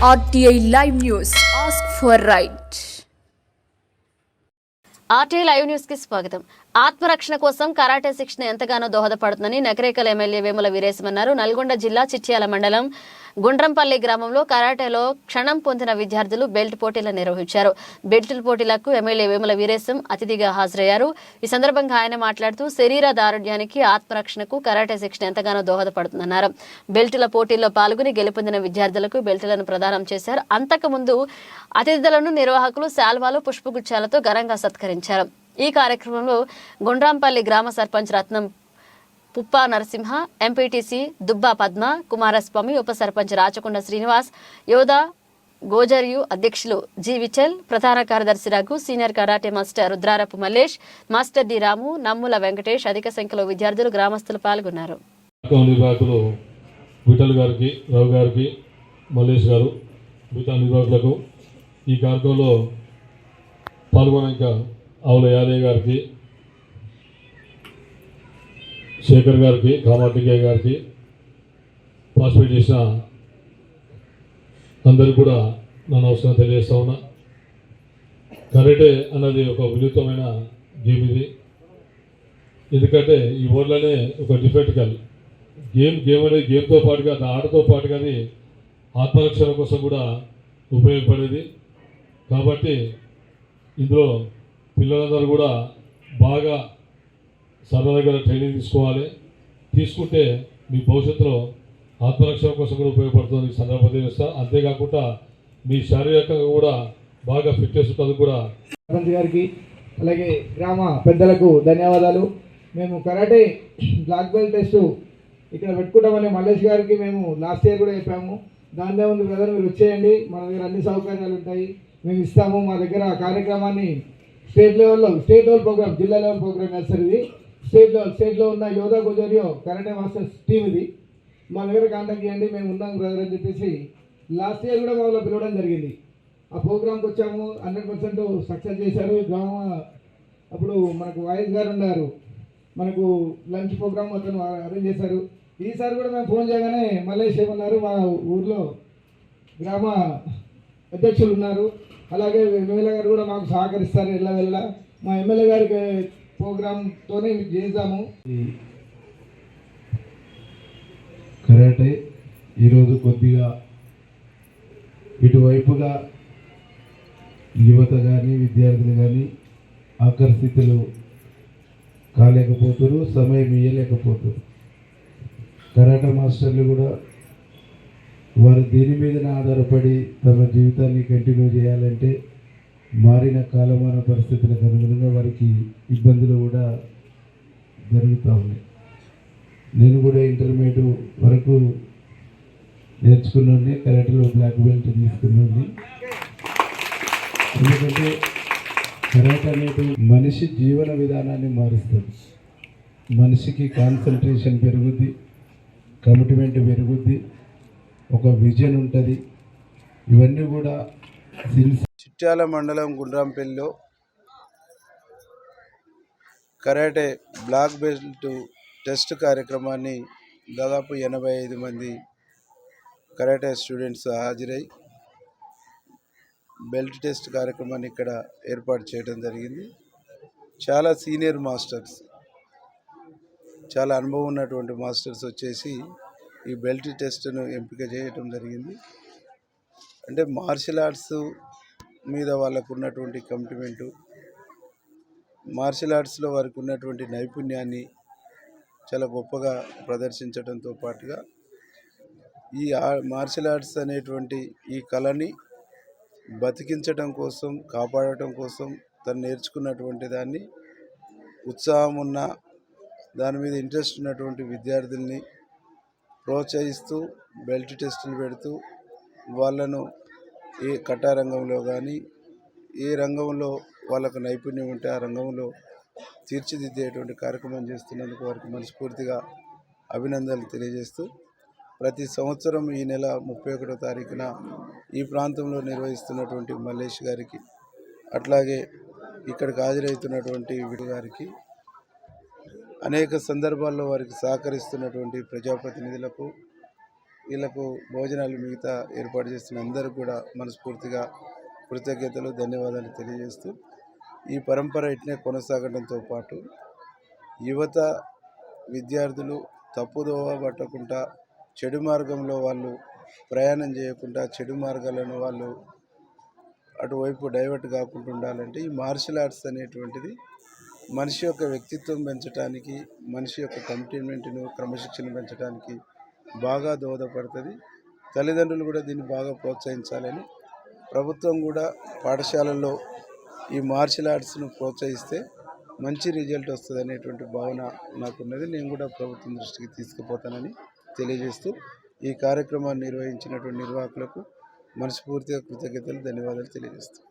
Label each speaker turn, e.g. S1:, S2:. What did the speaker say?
S1: RTI Live News. Ask for right.
S2: RTI live news కి స్వాగతం. ఆత్మరక్షణ కోసం కరాటే శిక్షణ ఎంతగానో దోహదపడుతుందని నకరేకల్ ఎమ్మెల్యే వేముల వీరేశం అన్నారు. నల్గొండ జిల్లా చిట్యాల మండలం గుండ్రంపల్లి గ్రామంలో కరాటేలో క్షణం పొందిన విద్యార్థులు బెల్ట్ పోటీలు నిర్వహించారు. బెల్ట్ పోటీలకు ఎమ్మెల్యే వేముల వీరేశం అతిథిగా హాజరయ్యారు. ఈ సందర్భంగా ఆయన మాట్లాడుతూ శరీర దారుఢ్యానికి ఆత్మరక్షణకు కరాటే శిక్షణ ఎంతగానో దోహదపడుతుందన్నారు. బెల్టుల పోటీల్లో పాల్గొని గెలుపొందిన విద్యార్థులకు బెల్టులను ప్రదానం చేశారు. అంతకుముందు అతిథులను నిర్వాహకులు శాల్వాలు పుష్పగుచ్చాలతో ఘనంగా సత్కరించారు. ఈ కార్యక్రమంలో గుండ్రాంపల్లి గ్రామ సర్పంచ్ రత్నం పుప్పా నరసింహ, ఎంపీటీసీ దుబ్బా పద్మ, కుమారస్వామి, ఉప సర్పంచ్ రాచకొండ శ్రీనివాస్, యోధా గోజరియు అధ్యక్షులు జి విచల్, ప్రధాన కార్యదర్శి Raghu, senior karate master Rudrarapu Mallesh, master D Ramu, Nammula Venkatesh, అధిక సంఖ్యలో విద్యార్థులు గ్రామస్తులు పాల్గొన్నారు.
S3: విఠల్ గారికి, రావు గారికి, మల్లేష్ గారు, మిగతా నిర్వాహకులకు ఈ కార్యక్రమంలో పాల్గొనాక ఆవుల యాదయ్య గారికి, శేఖర్ గారికి, కామార్తికేయ గారికి, పార్టిసిపేట్ చేసిన అందరికీ కూడా నా నమస్కారం తెలియజేస్తా ఉన్నా. కరాటే అన్నది ఒక వినూత్నమైన గేమ్ ఇది. ఎందుకంటే ఈ వర్డ్లోనే ఒక డిఫెక్టికల్ గేమ్ అనేది గేమ్తో పాటుగా ఆటతో పాటుగా అది ఆత్మరక్షణ కోసం కూడా ఉపయోగపడేది. కాబట్టి ఇందులో పిల్లలందరూ కూడా బాగా సార్ దగ్గర ట్రైనింగ్ తీసుకోవాలి. తీసుకుంటే మీ భవిష్యత్తులో ఆత్మరక్షణ కోసం కూడా ఉపయోగపడుతుంది ఈ సందర్భంగా తెలుస్తా. అంతేకాకుండా మీ శారీరకంగా కూడా బాగా ఫిట్నెస్ ఉంటుంది కూడా.
S4: సర్పంచ్ గారికి అలాగే గ్రామ పెద్దలకు ధన్యవాదాలు. మేము కరాటే బ్లాక్ బెల్ట్ టెస్ట్ ఇక్కడ పెట్టుకుంటామని మల్లేష్ గారికి మేము లాస్ట్ ఇయర్ కూడా చెప్పాము. దానిదే ఉంది బ్రదర్, మీరు వచ్చేయండి, మన దగ్గర అన్ని సౌకర్యాలు ఉంటాయి, మేము ఇస్తాము. మా దగ్గర కార్యక్రమాన్ని స్టేట్ లెవెల్ ప్రోగ్రామ్, జిల్లా లెవెల్ ప్రోగ్రామ్ వేస్తారు. ఇది స్టేట్లో ఉన్న యోధా గోజరియో కరాటే మాస్టర్స్ టీమ్ ఇది. మా దగ్గర కాంటాక్ట్ చేయండి, మేము ఉన్నాం బ్రదర్ అని చెప్పేసి లాస్ట్ ఇయర్ కూడా మమ్మల్ని పిలవడం జరిగింది. ఆ ప్రోగ్రామ్కి వచ్చాము, 100% సక్సెస్ చేశారు. గ్రామ అప్పుడు మనకు వాయిస్ గారు ఉన్నారు, మనకు లంచ్ ప్రోగ్రామ్ అతను అరేంజ్ చేశారు. ఈసారి కూడా మేము ఫోన్ చేయగానే మల్లేష్ ఏమన్నారు, మా ఊర్లో గ్రామ అధ్యక్షులు ఉన్నారు, అలాగే ఎమ్మెల్యే గారు కూడా మాకు సహకరిస్తారు. వెళ్ళ మా ఎమ్మెల్యే గారికి ప్రోగ్రామ్తోనే చేద్దాము.
S5: కరాటే ఈరోజు కొద్దిగా ఇటువైపుగా యువత కానీ విద్యార్థులు కానీ ఆకర్షితులు కాలేకపోతారు, సమయం ఇవ్వలేకపోతారు. కరాటే మాస్టర్లు కూడా వారు దీని మీదనే ఆధారపడి తమ జీవితాన్ని కంటిన్యూ చేయాలంటే మారిన కాలమాన పరిస్థితులకు అనుగుణంగా వారికి ఇబ్బందులు కూడా జరుగుతూ ఉన్నాయి. నేను కూడా ఇంటర్మీడియట్ వరకు నేర్చుకున్నాను, కరాటేలో బ్లాక్ బెల్ట్ తీసుకున్నాను. ఎందుకంటే కరాటే అనేది మనిషి జీవన విధానాన్ని మారుస్తుంది. మనిషికి కాన్సన్ట్రేషన్ పెరుగుద్ది, కమిట్మెంట్ పెరుగుద్ది, ఒక విజన్ ఉంటుంది. ఇవన్నీ కూడా
S6: చిట్యాల మండలం గుండ్రాంపల్లిలో కరాటే బ్లాక్ బెల్ట్ టెస్ట్ కార్యక్రమాన్ని దాదాపు 85 మంది కరాటే స్టూడెంట్స్ హాజరై బెల్ట్ టెస్ట్ కార్యక్రమాన్ని ఇక్కడ ఏర్పాటు చేయడం జరిగింది. చాలా సీనియర్ మాస్టర్స్, చాలా అనుభవం ఉన్నటువంటి మాస్టర్స్ వచ్చేసి ఈ బెల్ట్ టెస్ట్ను ఎంపిక చేయటం జరిగింది. అంటే మార్షల్ ఆర్ట్స్ మీద వాళ్ళకు ఉన్నటువంటి కమిట్మెంటు, మార్షల్ ఆర్ట్స్లో వారికి ఉన్నటువంటి నైపుణ్యాన్ని చాలా గొప్పగా ప్రదర్శించడంతో పాటుగా ఈ మార్షల్ ఆర్ట్స్ అనేటువంటి ఈ కళని బతికించడం కోసం, కాపాడటం కోసం తను నేర్చుకున్నటువంటి దాన్ని ఉత్సాహం ఉన్న దాని మీద ఇంట్రెస్ట్ ఉన్నటువంటి విద్యార్థుల్ని ప్రోత్సహిస్తూ బెల్ట్ టెస్టులు పెడుతూ వాళ్ళను ఏ కట్టా రంగంలో కానీ ఏ రంగంలో వాళ్ళకు నైపుణ్యం ఉంటే ఆ రంగంలో తీర్చిదిద్దేటువంటి కార్యక్రమం చేస్తున్నందుకు వారికి మనస్ఫూర్తిగా అభినందనలు తెలియజేస్తూ ప్రతి సంవత్సరం ఈ నెల 31వ తారీఖున ఈ ప్రాంతంలో నిర్వహిస్తున్నటువంటి మల్లేష్ గారికి, అట్లాగే ఇక్కడికి హాజరవుతున్నటువంటి విడు గారికి, అనేక సందర్భాల్లో వారికి సహకరిస్తున్నటువంటి ప్రజాప్రతినిధులకు, వీళ్ళకు భోజనాలు మిగతా ఏర్పాటు చేస్తున్న అందరూ కూడా మనస్ఫూర్తిగా కృతజ్ఞతలు ధన్యవాదాలు తెలియజేస్తూ ఈ పరంపర ఇట్నే కొనసాగడంతో పాటు యువత విద్యార్థులు తప్పుదోవ పట్టకుండా చెడు మార్గంలో వాళ్ళు ప్రయాణం చేయకుండా చెడు మార్గాలను వాళ్ళు అటువైపు డైవర్ట్ కాకుండా ఉండాలంటే ఈ మార్షల్ ఆర్ట్స్ అనేటువంటిది మనిషి యొక్క వ్యక్తిత్వం పెంచడానికి మనిషి యొక్క కమిట్మెంట్ను క్రమశిక్షణ పెంచడానికి బాగా దోహదపడుతుంది. తల్లిదండ్రులు కూడా దీన్ని బాగా ప్రోత్సహించాలని ప్రభుత్వం కూడా పాఠశాలల్లో ఈ మార్షల్ ఆర్ట్స్ను ప్రోత్సహిస్తే మంచి రిజల్ట్ వస్తుంది అనేటువంటి భావన నాకున్నది. నేను కూడా ప్రభుత్వం దృష్టికి తీసుకుపోతానని తెలియజేస్తూ ఈ కార్యక్రమాన్ని నిర్వహించినటువంటి నిర్వాహకులకు మనస్ఫూర్తిగా కృతజ్ఞతలు ధన్యవాదాలు తెలియజేస్తాను.